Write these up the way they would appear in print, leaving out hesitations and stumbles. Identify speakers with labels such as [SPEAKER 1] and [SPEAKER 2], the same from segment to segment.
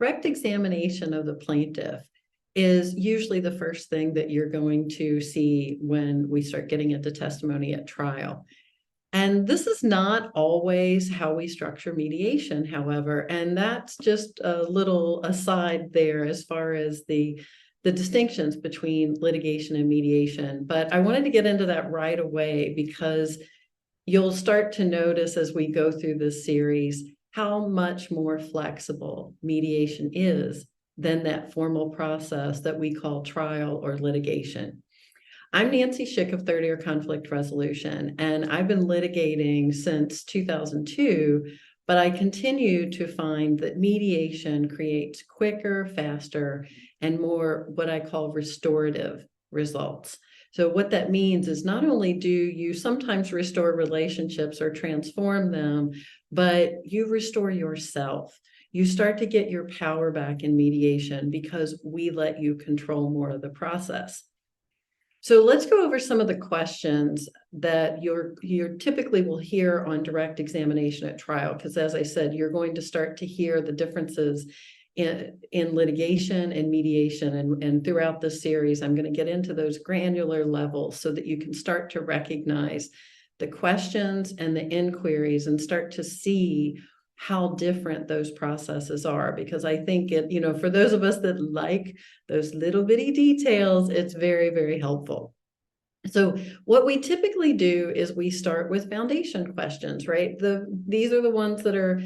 [SPEAKER 1] direct examination of the plaintiff is usually the first thing that you're going to see when we start getting into testimony at trial. And this is not always how we structure mediation, however, and that's just a little aside there as far as the distinctions between litigation and mediation. But I wanted to get into that right away because you'll start to notice as we go through this series how much more flexible mediation is than that formal process that we call trial or litigation. I'm Nancy Schick of Third Year Conflict Resolution, and I've been litigating since 2002, but I continue to find that mediation creates quicker, faster, and more what I call restorative results. So what that means is not only do you sometimes restore relationships or transform them, but you restore yourself. You start to get your power back in mediation because we let you control more of the process. So let's go over some of the questions that you typically will hear on direct examination at trial, because as I said, you're going to start to hear the differences in litigation and mediation. And throughout this series, I'm going to get into those granular levels so that you can start to recognize the questions and the inquiries and start to see how different those processes are, because I think for those of us that like those little bitty details, it's very, very helpful. So what we typically do is we start with foundation questions, right? These are the ones that are,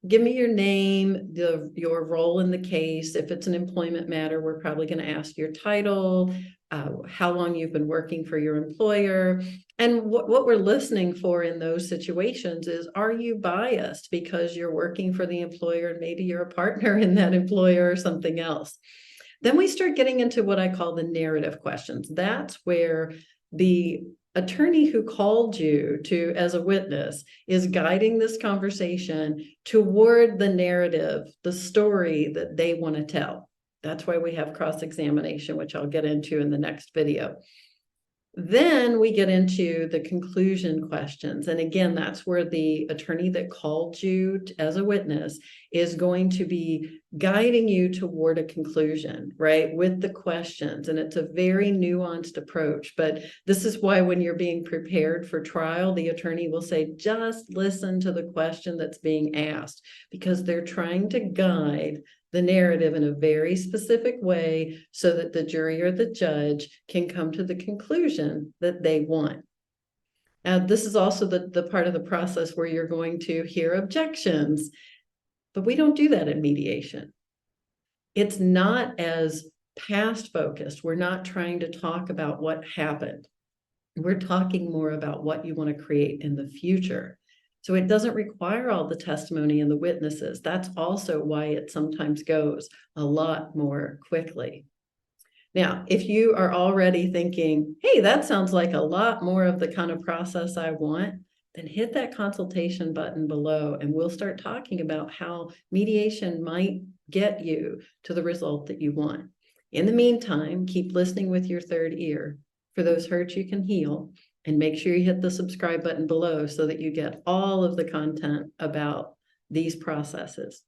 [SPEAKER 1] give me your name, your role in the case. If it's an employment matter, we're probably going to ask your title, how long you've been working for your employer. And what we're listening for in those situations is, are you biased because you're working for the employer and maybe you're a partner in that employer or something else? Then we start getting into what I call the narrative questions. That's where the attorney who called you to as a witness is guiding this conversation toward the narrative, the story that they want to tell. That's why we have cross-examination, which I'll get into in the next video. Then we get into the conclusion questions. And again, that's where the attorney that called you as a witness is going to be guiding you toward a conclusion, right, with the questions. And it's a very nuanced approach. But this is why when you're being prepared for trial, the attorney will say, just listen to the question that's being asked, because they're trying to guide the narrative in a very specific way so that the jury or the judge can come to the conclusion that they want. Now, this is also the part of the process where you're going to hear objections, but we don't do that in mediation. It's not as past focused. We're not trying to talk about what happened. We're talking more about what you want to create in the future. So it doesn't require all the testimony and the witnesses. That's also why it sometimes goes a lot more quickly. Now, if you are already thinking, hey, that sounds like a lot more of the kind of process I want, then hit that consultation button below and we'll start talking about how mediation might get you to the result that you want. In the meantime, keep listening with your third ear. For those hurts you can heal. And make sure you hit the subscribe button below so that you get all of the content about these processes.